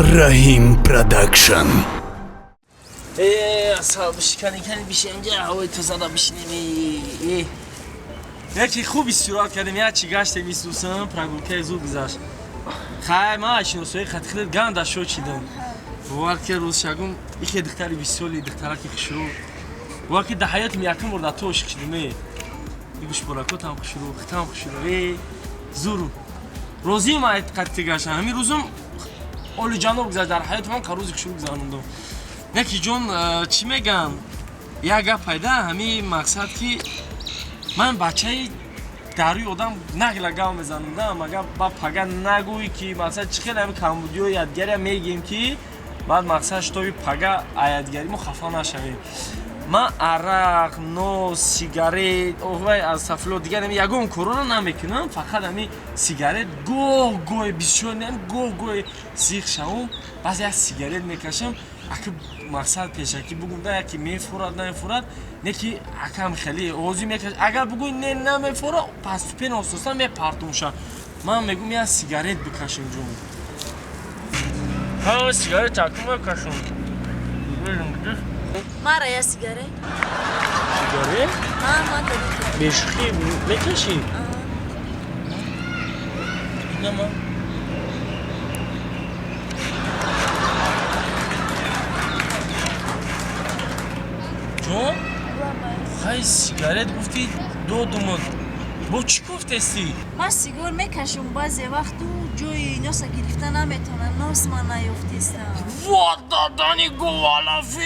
Rahim Production. اصحاب شکنی بیشه اینجا هوای تو زده بشینیم. یکی خوب استراحت کردیم یا چی گشتیم ایستوسم پرگوکه زود گذشت. خیلی ما اشناسوی خط خیلی گنده شو چیدم. وقتی روز شگم یکی دختری بیسولی دختره که خشرو. وقتی ده حیات میاکم ورده توش خشیدمه. یکوش براکوت هم خشرو ختم خشرو. زورو. روزی ما قطعی گشتم. همین روزم اول جانو گذشت در حیات من کاروزی خشرو گذاروندم. یکی جون چی میگم؟ یک گپ پیدا همین مقصد که من بچه داروی آدم نگل گام میزنم مگر با پگا نگویی که مثلا چه خیلی همین کمبودی و یادگیری میگیم که بعد مقصدش توی پگا یادگیری ما خفا نشویم. من عرق، نو، سیگارت اوه از سفلو دیگه نمی یگون کرونا نمیکنم فقط همین سیگارت گوه بسیار نیم گوه سیخ شوم بعد یک سیگارت میکشم اگه مقصد پیشه که بگم ده یکی میفورد نمیفورد نه که اکم خیلی اوزی میکشه اگر بگوی نه نمیفورد پس تو پین اساسا میپرتم شد من میگم یک سیگارت بکشم جون ها سیگارت چکم بکشم مارا یا سیگاره؟ سیگاره؟ من دادم بشخی بکشی؟ نه من جون؟ خیلی سیگارت گفتی دو دومون با چی گفتستی؟ من سیگار میکشم بعضی وقت جوی ناسا گرفته نمیتونم ناس من نیفتیستم وات دادانی گوالافی